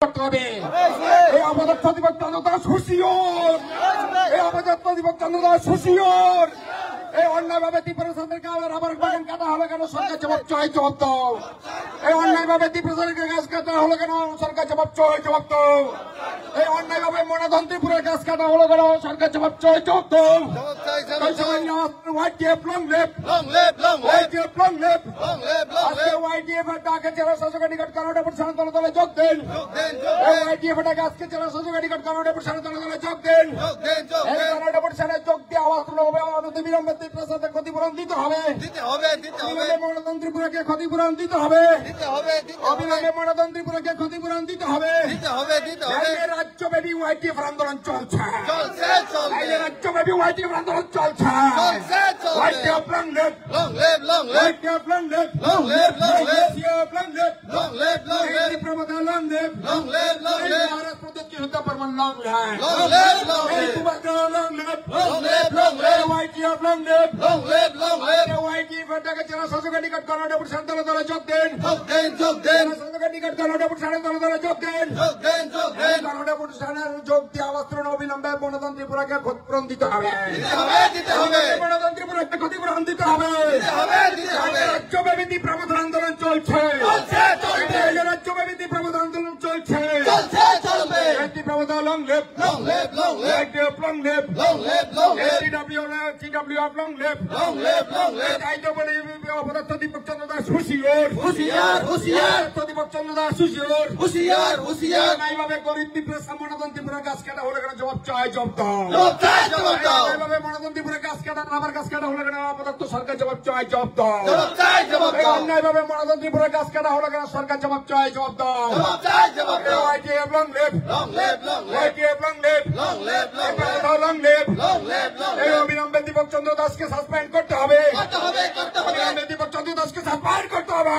করতে হবে। এই আমাদের প্রতিপক্ষ চন্দ্র দাস হুঁশিয়ার, এই আমাদের প্রতিপক্ষ চন্দ্র দাস হুঁশিয়ার। এই অন্যায়ভাবে তীব্রসাদেরকে রাবার বাগান কাটা হলো কেন? সরকার জবাব চাই, জবাব দাও। এই অন্যায়ভাবে তীব্রসাদেরকে গাছ কাটা হলো কেন? সরকার জবাব চাই, জবাব দাও। এই অন্যায়ভাবে মনাধন্ত্রীপুরের গাছ কাটা হলো কেন? সরকার জবাব চাই, জবাব দাও। YTF long live, long live, long live, YTF long live, long live, long live। YTF ডাকে জেলা শাসকের নিকট কানাডা প্রশাসন দলে যোগ দেন। YTF ডাকে আজকে জেলা শাসকের নিকট কানাডা প্রশাসন দলে যোগ দেন। কানাডা প্রশাসনে যোগ দিয়ে আওয়াজ তুলে হবে, আমাদের বিলম্বে তীব্রসাদের ক্ষতিপূরণ দিতে হবে, দিতে হবে, দিতে হবে। মনাধন্ত্রীপুরকে ক্ষতিপূরণ দিতে হবে, দিতে হবে, অবিলম্বে মনাধন্ত্রীপুরকে ক্ষতিপূরণ দিতে হবে, দিতে হবে, দিতে হবে। রাজ্যব্যাপী YTF আন্দোলন চলছে, চলছে, চলছে। রাজ্যব্যাপী YTF আন্দোলন চলছে, চলছে, চলছে। YTF long live, long live, long live, YTF long live, long live, long live, YTF long live, long live, long live, তীব্রতা long live, long live, long live। Bharat प्रदेश की हत्या पर long live, long live, long live, তীব্রতা long live, long live, long live, YTF long live, long live, long live। YTF ডাকে জেলা শাসকের নিকট Canada প্রশাসন দলে যোগ দেন, যোগ দেন, যোগ দেন। শাসকের নিকট কানাডা প্রশাসন দলে যোগ দেন, যোগ দেন, যোগ দেন। কানাডা প্রশাসনের যোগ দিয়ে আওয়াজ তুলে অবিলম্বে মনাধন্ত্রীপুরকে ক্ষতিপূরণ দিতে হবে, দিতে হবে, দিতে হবে। মনাধন্ত্রীপুরকে ক্ষতিপূরণ দিতে হবে, দিতে হবে, দিতে হবে। রাজ্যব্যাপী তীব্রতা আন্দোলন চলছে, চলছে, চলছে। রাজ্যব্যাপী তীব্রতা আন্দোলন চলছে, চলছে, চলবে। তীব্রতা long live, long live, long live, YTF long live, long live, long live, TWF long live, long live, long live। অপদার্থ দীপক চন্দ্র দাস হুঁশিয়ার, হুঁশিয়ার, হুঁশিয়ার। দীপক চন্দ্র দাস হুঁশিয়ার, হুঁশিয়ার, হুঁশিয়ার। এইভাবে গরিব তীব্রতা মনাধন্ত্রীপুরের গাছ কাটা হলে কেন? জবাব চাই, জবাব দাও, জবাব চাই, জবাব দাও। এইভাবে মনাধন্ত্রীপুরের গাছ কাটা রাবার গাছ কাটা হলে কেন? অপদার্থ সরকার জবাব চাই, জবাব দাও, জবাব চাই, জবাব দাও। অন্যায়ভাবে মনাধন্ত্রীপুরের গাছ কাটা হলে কেন? সরকার জবাব চাই, জবাব দাও, জবাব চাই, জবাব দাও। YTF long live, long live, long live, YTF long live, long live, long live, long live, long live, long live। এই অবিলম্বে দীপক চন্দ্র দাসকে সাসপেন্ড করতে হবে, করতে হবে, করতে হবে। দীপক চন্দ্র দাসকে সাসপেন্ড করতে হবে,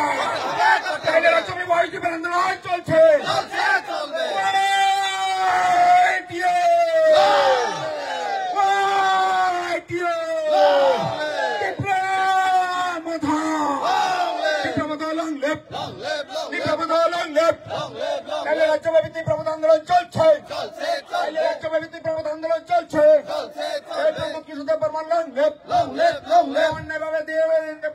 করতে হবে। রাজ্যব্যাপী YTF আন্দোলন চলছে, চলছে, চলবে। রাজ্যব্যাপী তীব্রতা আন্দোলন চলছে, চলছে, চলছে। রাজ্যব্যাপী তীব্রতা আন্দোলন চলছে, চলছে, চলছে। কৃষকদের পরমান long live, long live, long live। অন্যায়ভাবে দিয়ে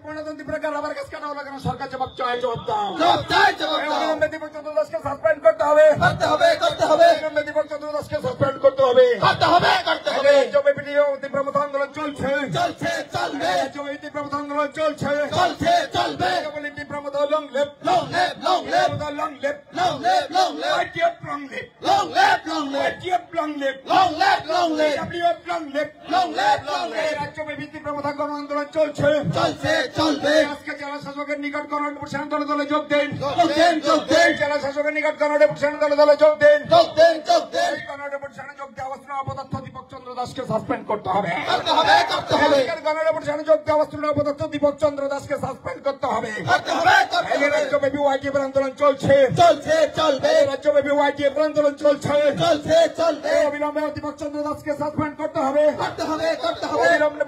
মনাধন্ত্রীপুরকে রাবার গাছ কাটা হলো কেন? সরকার জবাব চাই, জবাব দাও, জবাব চাই, জবাব দাও। অবিলম্বে দীপক চন্দ্র দাসকে সাসপেন্ড করতে হবে, করতে হবে, করতে হবে। অবিলম্বে দীপক চন্দ্র দাসকে সাসপেন্ড করতে হবে, করতে হবে, করতে হবে। রাজ্যব্যাপী তীব্রতা আন্দোলন চলছে, চলছে, চলবে। রাজ্যব্যাপী তীব্রতা আন্দোলন চলছে, চলছে, চলবে। তীব্রতা long live, long live, long live, long live, long live, long live, YTF long live, long live, long live, YTF long live, long live, long live, TWF long live, long live, long live। রাজ্যব্যাপী তীব্রতা গণ আন্দোলন চলছে, চলছে, চলবে। আজকে জেলা শাসকের নিকট কানাডা প্রশাসন দলে যোগ দেন, যোগ দেন, যোগ দেন। জেলা শাসকের নিকট কানাডা প্রশাসন দলে যোগ দেন, যোগ দেন, যোগ দেন। কানাডা প্রশাসনে যোগ দিয়ে অবস্থান অপদার্থ দীপক চন্দ্র দাসকে সাসপেন্ড করতে হবে, করতে হবে, করতে হবে। কানাডা প্রশাসনে যোগ দিয়ে অবস্থান অপদার্থ দীপক চন্দ্র দাসকে সাসপেন্ড করতে হবে, করতে হবে, করতে হবে। রাজ্যব্যাপী YTF আন্দোলন চলছে, চলছে, চলবে। রাজ্যব্যাপী YTF আন্দোলন চলছে, চলছে, চলবে। অবিলম্বে দীপক চন্দ্র দাসকে সাসপেন্ড করতে হবে, করতে হবে, করতে হবে। অবিলম্বে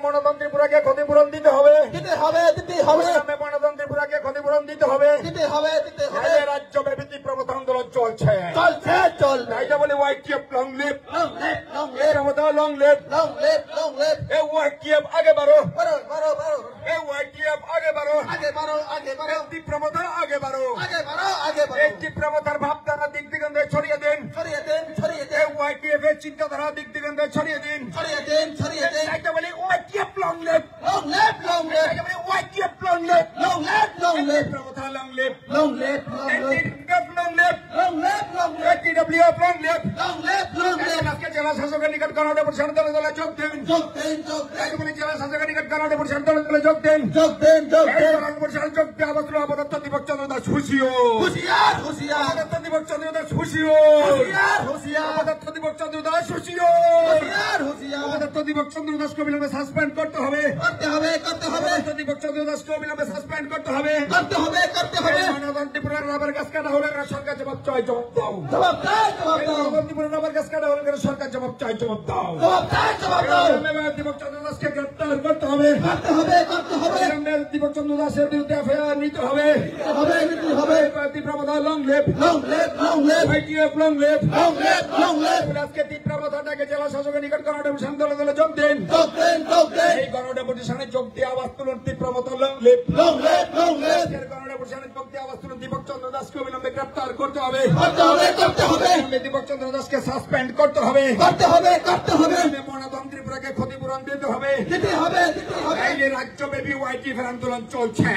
মনাধন্ত্রীপুরকে ক্ষতিপূরণ দিতে হবে, দিতে হবে, দিতে হবে। অবিলম্বে মনাধন্ত্রীপুরকে ক্ষতিপূরণ দিতে হবে, দিতে হবে, দিতে হবে। রাজ্যব্যাপী তীব্রতা আন্দোলন চলছে, চলছে, চলবে। এটা বলে YTF long live, long live, long live, long live, long live, long live। এই YTF আগে বাড়ো, বাড়ো, বাড়ো, বাড়ো। এই YTF আগে বাড়ো, আগে বাড়ো, আগে বাড়ো। তীব্রতা আগে বাড়ো, আগে বাড়ো, আগে বাড়ো। এই তীব্রতার ভাবধারা দিক দিগন্ধে ছড়িয়ে দিন, ছড়িয়ে দিন, ছড়িয়ে দিন। YTF এর চিন্তাধারা দিক দিগন্ধে ছড়িয়ে দিন, ছড়িয়ে দিন, ছড়িয়ে দিন। এটা বলে YTF long live, long live, long live। এটা বলে YTF long live, long live, long live। তীব্রতা long live, long live, long live, long live, long live, long live। TWF long live, long live, long live। আজকে জেলা শাসকের নিকট Canada প্রশাসন দলে যোগ দেন, যোগ দেন, যোগ দেন। এটা বলে জেলা শাসকের নিকট কানাডা প্রশাসন দলে যোগ দেন, যোগ দেন, যোগ দেন। কানাডা প্রশাসন যোগ দিয়ে অবস্থান অপদার্থ দীপক চন্দ্র দাস হুঁশিয়ার, হুঁশিয়ার, হুঁশিয়ার। অপদার্থ দীপক চন্দ্র দাস হুঁশিয়ার, হুঁশিয়ার, হুঁশিয়ার। অপদার্থ দীপক চন্দ্র দাস হুঁশিয়ার। হুঁশিয়ার। অপদস্থ দীপক চন্দ্র দাসকে অবিলম্বে সাসপেন্ড করতে হবে। করতে হবে। অপদস্থ দীপক চন্দ্র দাসকে অবিলম্বে সাসপেন্ড করতে হবে। করতে হবে। ত্রিপুরার রাবার গাছ কাটা হলে সরকার জবাব চাই, জবাব দাও। জবাব দাও। ত্রিপুরার রাবার গাছ কাটা হলে সরকার জবাব চাই, জবাব দাও। জবাব দাও। দীপক চন্দ্র দাসকে গ্রেপ্তার করতে হবে। দীপক চন্দ্র দাসের বিরুদ্ধে এফআইআর নিতে হবে। তীব্রবাধা long left, ITF long left. আজকে তীব্রবাধাটাকে জেলা শাসকের নিকট গণডেপুটেশন দলে দলে যোগ দিন। এই গণডেপুটেশনে যোগ দিয়ে আওয়াজ তুলুন তীব্রবাধা লং লেফট। গণডেপুটেশনে যোগ দিয়ে আওয়াজ তুলুন দীপক চন্দ্র দাসকে অবিলম্বে গ্রেপ্তার করতে হবে। দীপক চন্দ্র দাসকে সাসপেন্ড করতে হবে। মনাতন ত্রিপুরাকে ক্ষতিপূরণ দিতে হবে। এই যে রাজ্যব্যাপী ওয়াইটিএফ আন্দোলন চলছে।